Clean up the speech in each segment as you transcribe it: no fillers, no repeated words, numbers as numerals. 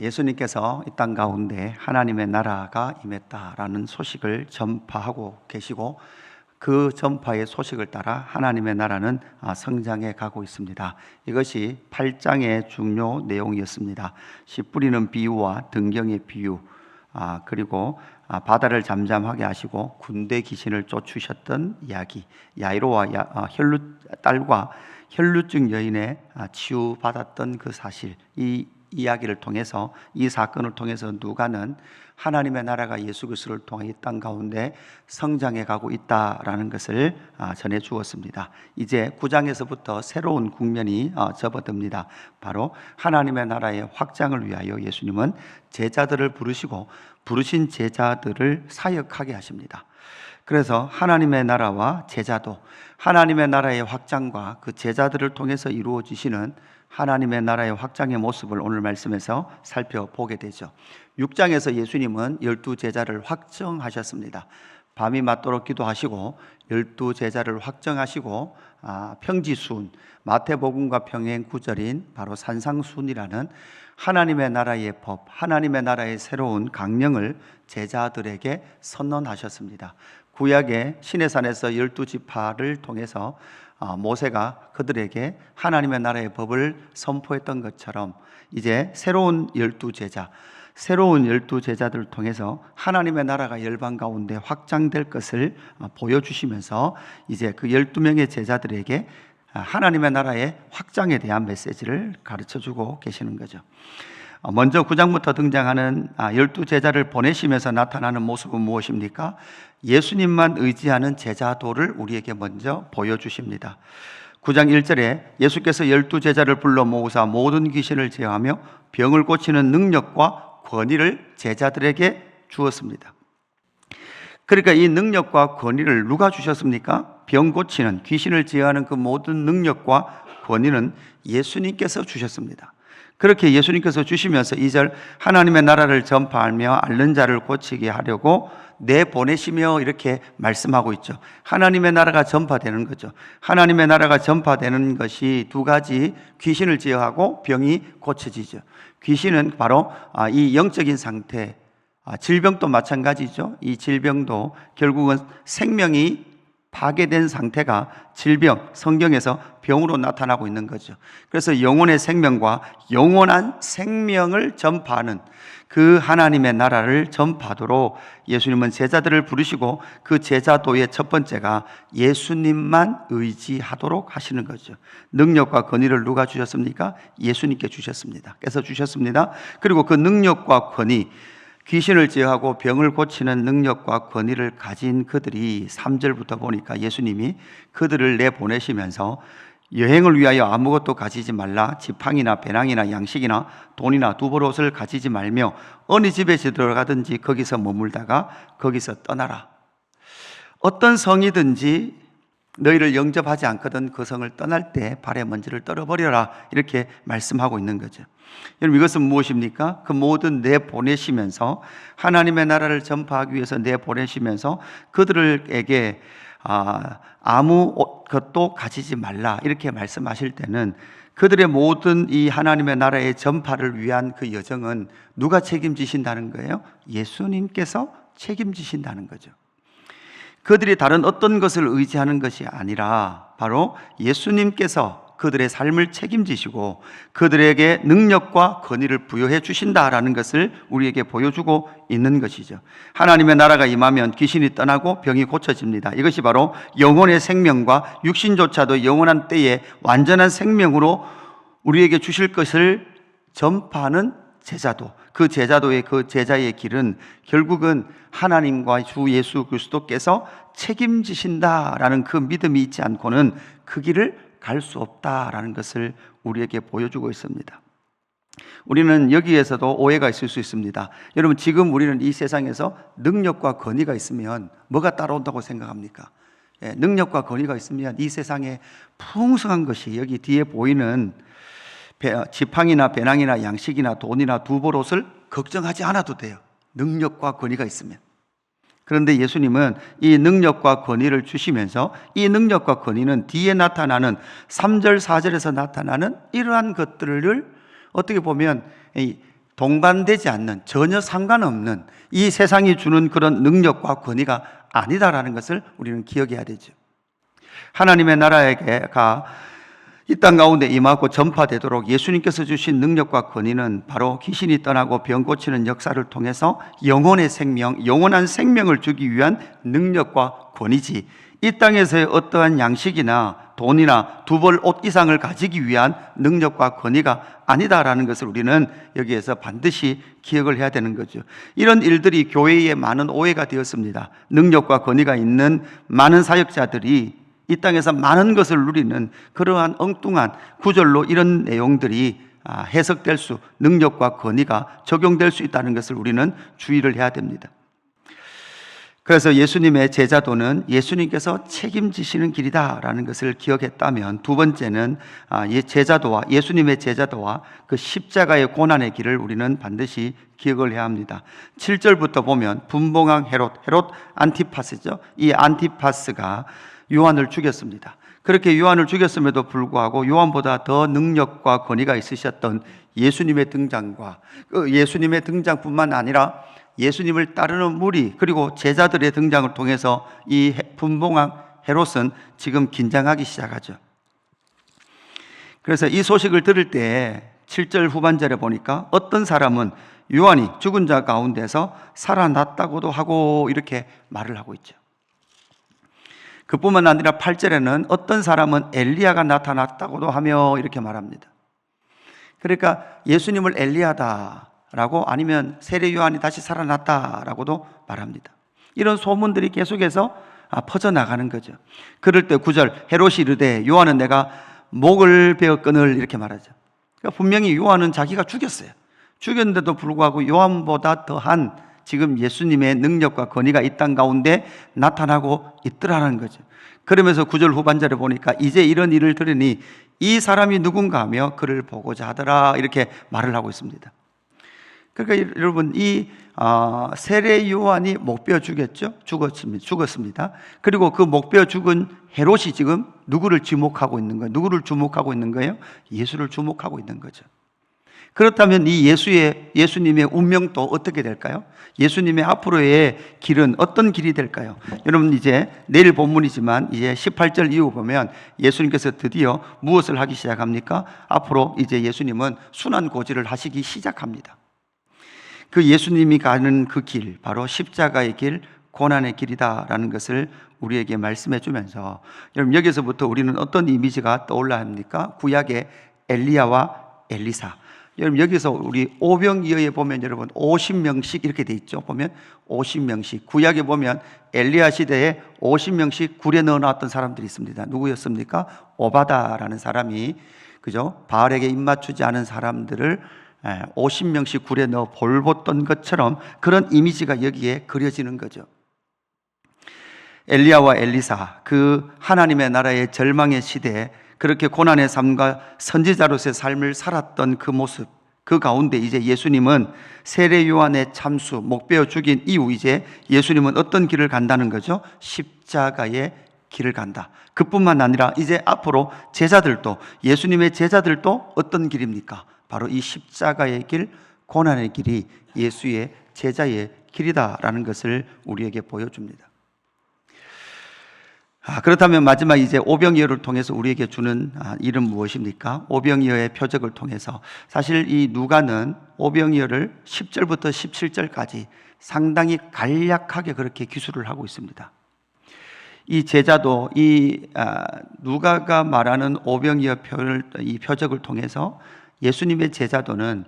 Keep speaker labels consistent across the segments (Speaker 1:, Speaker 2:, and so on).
Speaker 1: 예수님께서 이 땅 가운데 하나님의 나라가 임했다라는 소식을 전파하고 계시고, 그 전파의 소식을 따라 하나님의 나라는 성장해 가고 있습니다. 이것이 8장의 중요 내용이었습니다. 씨 뿌리는 비유와 등경의 비유, 그리고 바다를 잠잠하게 하시고 군대 귀신을 쫓으셨던 이야기, 야이로와 딸과 혈루증 여인의 치유받았던 그 사실, 이 이야기를 통해서, 이 사건을 통해서 누가는 하나님의 나라가 예수 그리스도를 통해 이 땅 가운데 성장해 가고 있다라는 것을 전해 주었습니다. 이제 9장에서부터 새로운 국면이 접어듭니다. 바로 하나님의 나라의 확장을 위하여 예수님은 제자들을 부르시고 부르신 제자들을 사역하게 하십니다. 그래서 하나님의 나라와 제자도, 하나님의 나라의 확장과 그 제자들을 통해서 이루어지시는 하나님의 나라의 확장의 모습을 오늘 말씀에서 살펴보게 되죠. 6장에서 예수님은 12제자를 확정하셨습니다. 밤이 맞도록 기도하시고 12제자를 확정하시고 평지순, 마태복음과 평행 구절인 바로 산상순이라는 하나님의 나라의 법, 하나님의 나라의 새로운 강령을 제자들에게 선언하셨습니다. 구약의 시내산에서 12지파를 통해서 모세가 그들에게 하나님의 나라의 법을 선포했던 것처럼 이제 새로운 12제자, 새로운 12제자들을 통해서 하나님의 나라가 열방 가운데 확장될 것을 보여주시면서 이제 그 12명의 제자들에게 하나님의 나라의 확장에 대한 메시지를 가르쳐주고 계시는 거죠. 먼저 9장부터 등장하는 12제자를 보내시면서 나타나는 모습은 무엇입니까? 예수님만 의지하는 제자도를 우리에게 먼저 보여주십니다. 9장 1절에 예수께서 12제자를 불러 모으사 모든 귀신을 제어하며 병을 고치는 능력과 권위를 제자들에게 주었습니다. 그러니까 이 능력과 권위를 누가 주셨습니까? 병 고치는, 귀신을 제어하는 그 모든 능력과 권위는 예수님께서 주셨습니다. 그렇게 예수님께서 주시면서 2절 하나님의 나라를 전파하며 앓는 자를 고치게 하려고 내보내시며 이렇게 말씀하고 있죠. 하나님의 나라가 전파되는 거죠. 하나님의 나라가 전파되는 것이 두 가지, 귀신을 제어하고 병이 고쳐지죠. 귀신은 바로 이 영적인 상태, 질병도 마찬가지죠. 이 질병도 결국은 생명이 파괴된 상태가 질병, 성경에서 병으로 나타나고 있는 거죠. 그래서 영혼의 생명과 영원한 생명을 전파하는 그 하나님의 나라를 전파하도록 예수님은 제자들을 부르시고 그 제자도의 첫 번째가 예수님만 의지하도록 하시는 거죠. 능력과 권위를 누가 주셨습니까? 예수님께 주셨습니다. 께서 주셨습니다. 그리고 그 능력과 권위, 귀신을 제어하고 병을 고치는 능력과 권위를 가진 그들이 3절부터 보니까 예수님이 그들을 내보내시면서 여행을 위하여 아무것도 가지지 말라, 지팡이나 배낭이나 양식이나 돈이나 두벌옷을 가지지 말며 어느 집에 들어가든지 거기서 머물다가 거기서 떠나라. 어떤 성이든지 너희를 영접하지 않거든 그 성을 떠날 때 발에 먼지를 떨어버려라, 이렇게 말씀하고 있는 거죠. 여러분, 이것은 무엇입니까? 그 모든 내보내시면서, 하나님의 나라를 전파하기 위해서 내보내시면서 그들에게 아무 것도 가지지 말라, 이렇게 말씀하실 때는 그들의 모든 이 하나님의 나라의 전파를 위한 그 여정은 누가 책임지신다는 거예요? 예수님께서 책임지신다는 거죠. 그들이 다른 어떤 것을 의지하는 것이 아니라 바로 예수님께서 그들의 삶을 책임지시고 그들에게 능력과 권위를 부여해 주신다라는 것을 우리에게 보여주고 있는 것이죠. 하나님의 나라가 임하면 귀신이 떠나고 병이 고쳐집니다. 이것이 바로 영혼의 생명과 육신조차도 영원한 때에 완전한 생명으로 우리에게 주실 것을 전파하는 제자도, 그 제자도의 그 제자의 길은 결국은 하나님과 주 예수 그리스도께서 책임지신다라는 그 믿음이 있지 않고는 그 길을 갈 수 없다라는 것을 우리에게 보여주고 있습니다. 우리는 여기에서도 오해가 있을 수 있습니다. 여러분, 지금 우리는 이 세상에서 능력과 권위가 있으면 뭐가 따라온다고 생각합니까? 능력과 권위가 있으면 이 세상에 풍성한 것이, 여기 뒤에 보이는 지팡이나 배낭이나 양식이나 돈이나 두벌옷을 걱정하지 않아도 돼요. 능력과 권위가 있으면. 그런데 예수님은 이 능력과 권위를 주시면서 이 능력과 권위는 뒤에 나타나는 3절, 4절에서 나타나는 이러한 것들을 어떻게 보면 동반되지 않는, 전혀 상관없는 이 세상이 주는 그런 능력과 권위가 아니다라는 것을 우리는 기억해야 되죠. 하나님의 나라가 이 땅 가운데 임하고 전파되도록 예수님께서 주신 능력과 권위는 바로 귀신이 떠나고 병 고치는 역사를 통해서 영혼의 생명, 영원한 생명을 주기 위한 능력과 권위지, 이 땅에서의 어떠한 양식이나 돈이나 두 벌 옷 이상을 가지기 위한 능력과 권위가 아니다라는 것을 우리는 여기에서 반드시 기억을 해야 되는 거죠. 이런 일들이 교회에 많은 오해가 되었습니다. 능력과 권위가 있는 많은 사역자들이 이 땅에서 많은 것을 누리는 그러한 엉뚱한 구절로 이런 내용들이 해석될 수, 능력과 권위가 적용될 수 있다는 것을 우리는 주의를 해야 됩니다. 그래서 예수님의 제자도는 예수님께서 책임지시는 길이다라는 것을 기억했다면, 두 번째는 제자도와 예수님의 제자도와 그 십자가의 고난의 길을 우리는 반드시 기억을 해야 합니다. 7절부터 보면 분봉왕 헤롯 안티파스죠. 이 안티파스가 요한을 죽였습니다. 그렇게 요한을 죽였음에도 불구하고 요한보다 더 능력과 권위가 있으셨던 예수님의 등장과 예수님의 등장뿐만 아니라 예수님을 따르는 무리 그리고 제자들의 등장을 통해서 이 분봉왕 헤롯은 지금 긴장하기 시작하죠. 그래서 이 소식을 들을 때 7절 후반절에 보니까 어떤 사람은 요한이 죽은 자 가운데서 살아났다고도 하고 이렇게 말을 하고 있죠. 그뿐만 아니라 8절에는 어떤 사람은 엘리야가 나타났다고도 하며 이렇게 말합니다. 그러니까 예수님을 엘리야다라고, 아니면 세례 요한이 다시 살아났다라고도 말합니다. 이런 소문들이 계속해서 퍼져나가는 거죠. 그럴 때 9절, 헤롯이 이르되 요한은 내가 목을 베어 끊을, 이렇게 말하죠. 그러니까 분명히 요한은 자기가 죽였는데도 불구하고 요한보다 더한 지금 예수님의 능력과 권위가 이 땅 가운데 나타나고 있더라는 거죠. 그러면서 9절 후반절에 보니까 이제 이런 일을 들으니 이 사람이 누군가 하며 그를 보고자 하더라, 이렇게 말을 하고 있습니다. 그러니까 여러분, 이 세례 요한이 목베어 죽었습니다. 그리고 그 목베어 죽은 헤롯이 지금 누구를 주목하고 있는 거예요? 누구를 주목하고 있는 거예요? 예수를 주목하고 있는 거죠. 그렇다면 이 예수님의 운명도 어떻게 될까요? 예수님의 앞으로의 길은 어떤 길이 될까요? 여러분, 이제 내일 본문이지만 이제 18절 이후 보면 예수님께서 드디어 무엇을 하기 시작합니까? 앞으로 이제 예수님은 순환고지를 하시기 시작합니다. 그 예수님이 가는 그 길, 바로 십자가의 길, 고난의 길이다라는 것을 우리에게 말씀해 주면서, 여러분, 여기서부터 우리는 어떤 이미지가 떠올라야 합니까? 구약의 엘리야와 엘리사. 여러분, 여기서 우리 오병이어에 보면 여러분 50명씩 이렇게 돼 있죠. 보면 50명씩. 구약에 보면 엘리야 시대에 50명씩 굴에 넣어 놨던 사람들이 있습니다. 누구였습니까? 오바다라는 사람이, 그죠? 바알에게 입맞추지 않은 사람들을 50명씩 굴에 넣어 볼벗던 것처럼 그런 이미지가 여기에 그려지는 거죠. 엘리야와 엘리사, 그 하나님의 나라의 절망의 시대에 그렇게 고난의 삶과 선지자로서의 삶을 살았던 그 모습, 그 가운데 이제 예수님은 세례 요한의 참수, 목베어 죽인 이후 이제 예수님은 어떤 길을 간다는 거죠? 십자가의 길을 간다. 그뿐만 아니라 이제 앞으로 제자들도, 예수님의 제자들도 어떤 길입니까? 바로 이 십자가의 길, 고난의 길이 예수의 제자의 길이다라는 것을 우리에게 보여줍니다. 그렇다면 마지막 이제 오병이어를 통해서 우리에게 주는 일은 무엇입니까? 오병이어의 표적을 통해서, 사실 이 누가는 오병이어를 10절부터 17절까지 상당히 간략하게 그렇게 기술을 하고 있습니다. 이 제자도 이 누가가 말하는 오병이어 이 표적을 통해서 예수님의 제자도는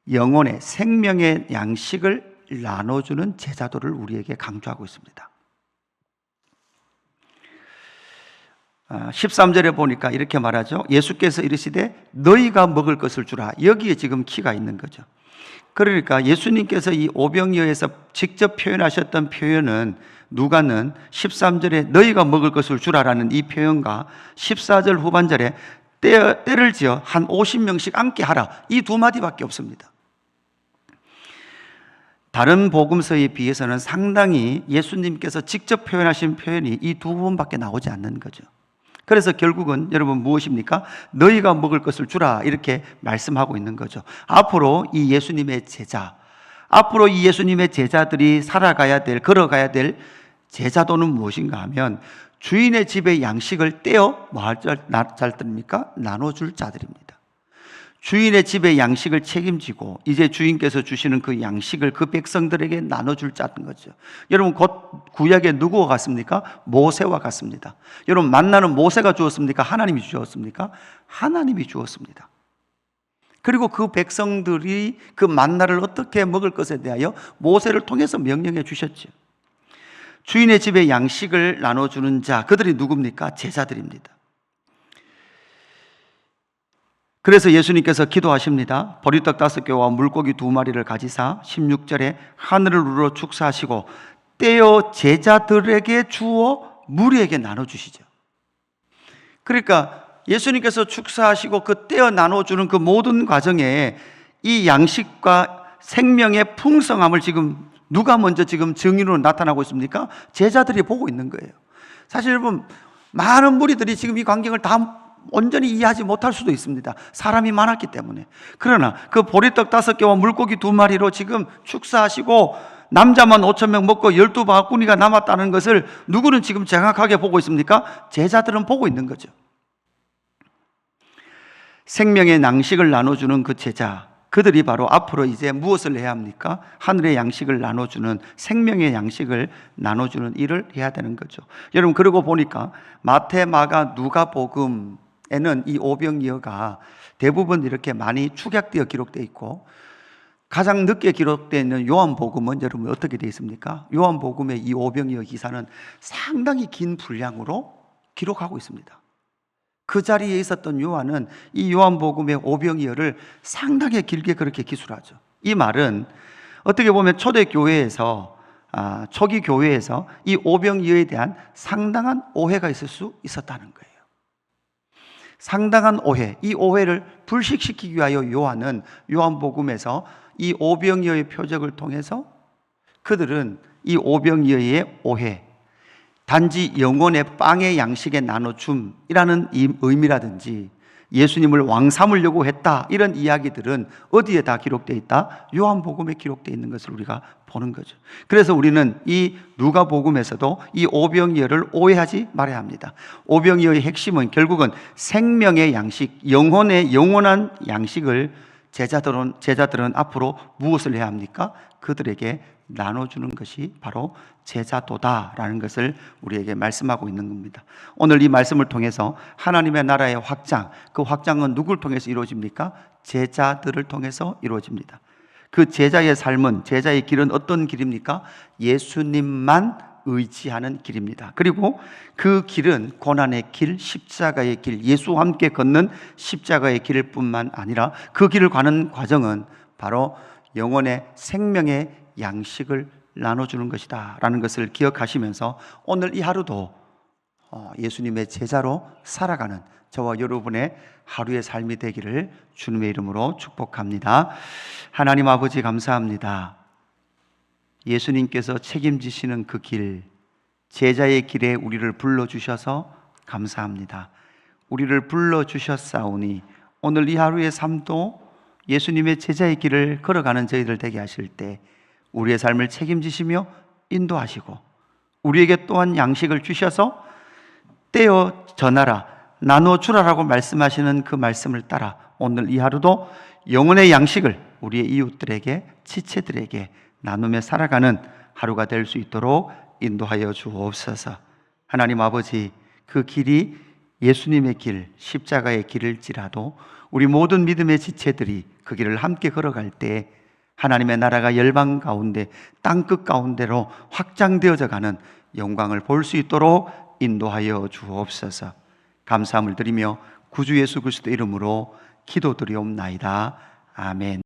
Speaker 1: 영혼의 생명의 양식을 나눠주는 제자도를 우리에게 강조하고 있습니다. 13절에 보니까 이렇게 말하죠. 예수께서 이르시되 너희가 먹을 것을 주라. 여기에 지금 키가 있는 거죠. 그러니까 예수님께서 이 오병이어에서 직접 표현하셨던 표현은, 누가는 13절에 너희가 먹을 것을 주라라는 이 표현과 14절 후반절에 때를 지어 한 50명씩 앉게 하라, 이 두 마디밖에 없습니다. 다른 복음서에 비해서는 상당히 예수님께서 직접 표현하신 표현이 이 두 번밖에 나오지 않는 거죠. 그래서 결국은 여러분 무엇입니까? 너희가 먹을 것을 주라, 이렇게 말씀하고 있는 거죠. 앞으로 이 예수님의 제자들이 살아가야 될, 걸어가야 될 제자도는 무엇인가 하면 주인의 집의 양식을 떼어 뭐할 자들입니까? 나눠줄 자들입니다. 주인의 집의 양식을 책임지고 이제 주인께서 주시는 그 양식을 그 백성들에게 나눠줄 자인 거죠. 여러분, 곧 구약에 누구와 같습니까? 모세와 같습니다. 여러분, 만나는 모세가 주었습니까? 하나님이 주었습니까? 하나님이 주었습니다. 그리고 그 백성들이 그 만나를 어떻게 먹을 것에 대하여 모세를 통해서 명령해 주셨죠. 주인의 집의 양식을 나눠주는 자, 그들이 누굽니까? 제자들입니다. 그래서 예수님께서 기도하십니다. 보리떡 5개와 물고기 2마리를 가지사 16절에 하늘을 우러 축사하시고 떼어 제자들에게 주어 무리에게 나눠주시죠. 그러니까 예수님께서 축사하시고 그 떼어 나눠주는 그 모든 과정에 이 양식과 생명의 풍성함을 지금 누가 먼저 지금 증인으로 나타나고 있습니까? 제자들이 보고 있는 거예요. 사실 여러분, 많은 무리들이 지금 이 광경을 다 온전히 이해하지 못할 수도 있습니다. 사람이 많았기 때문에. 그러나 그 보리떡 5개와 물고기 2마리로 지금 축사하시고 남자만 5,000명 먹고 12바구니가 남았다는 것을 누구는 지금 정확하게 보고 있습니까? 제자들은 보고 있는 거죠. 생명의 양식을 나눠주는 그 제자, 그들이 바로 앞으로 이제 무엇을 해야 합니까? 하늘의 양식을 나눠주는, 생명의 양식을 나눠주는 일을 해야 되는 거죠. 여러분, 그러고 보니까 마태, 마가, 누가복음에는 이 오병이어가 대부분 이렇게 많이 축약되어 기록되어 있고, 가장 늦게 기록되어 있는 요한복음은 여러분 어떻게 되어 있습니까? 요한복음의 이 오병이어 기사는 상당히 긴 분량으로 기록하고 있습니다. 그 자리에 있었던 요한은 이 요한복음의 오병이어를 상당히 길게 그렇게 기술하죠. 이 말은 어떻게 보면 초기 교회에서 이 오병이어에 대한 상당한 오해가 있을 수 있었다는 거예요. 상당한 오해, 이 오해를 불식시키기 위하여 요한은 요한복음에서 이 오병이어의 표적을 통해서 그들은 이 오병이어의 오해, 단지 영혼의 빵의 양식의 나눠줌이라는 의미라든지 예수님을 왕 삼으려고 했다, 이런 이야기들은 어디에 다 기록되어 있다? 요한복음에 기록되어 있는 것을 우리가 보는 거죠. 그래서 우리는 이 누가복음에서도 이 오병이어를 오해하지 말아야 합니다. 오병이어의 핵심은 결국은 생명의 양식, 영원한 양식을 제자들은 앞으로 무엇을 해야 합니까? 그들에게 나눠주는 것이 바로 제자도다라는 것을 우리에게 말씀하고 있는 겁니다. 오늘 이 말씀을 통해서 하나님의 나라의 확장, 그 확장은 누구를 통해서 이루어집니까? 제자들을 통해서 이루어집니다. 그 제자의 삶은, 제자의 길은 어떤 길입니까? 예수님만 의지하는 길입니다. 그리고 그 길은 고난의 길, 십자가의 길, 예수와 함께 걷는 십자가의 길 뿐만 아니라 그 길을 가는 과정은 바로 영혼의 생명의 양식을 나눠주는 것이다 라는 것을 기억하시면서 오늘 이 하루도 예수님의 제자로 살아가는 저와 여러분의 하루의 삶이 되기를 주님의 이름으로 축복합니다. 하나님 아버지, 감사합니다. 예수님께서 책임지시는 그 길, 제자의 길에 우리를 불러주셔서 감사합니다. 우리를 불러주셨사오니 오늘 이 하루의 삶도 예수님의 제자의 길을 걸어가는 저희들 되게 하실 때 우리의 삶을 책임지시며 인도하시고 우리에게 또한 양식을 주셔서 떼어 전하라, 나눠주라라고 말씀하시는 그 말씀을 따라 오늘 이 하루도 영혼의 양식을 우리의 이웃들에게, 지체들에게 나누며 살아가는 하루가 될 수 있도록 인도하여 주옵소서. 하나님 아버지, 그 길이 예수님의 길, 십자가의 길일지라도 우리 모든 믿음의 지체들이 그 길을 함께 걸어갈 때 하나님의 나라가 열방 가운데, 땅끝 가운데로 확장되어져 가는 영광을 볼 수 있도록 인도하여 주옵소서. 감사함을 드리며 구주 예수 그리스도 이름으로 기도드리옵나이다. 아멘.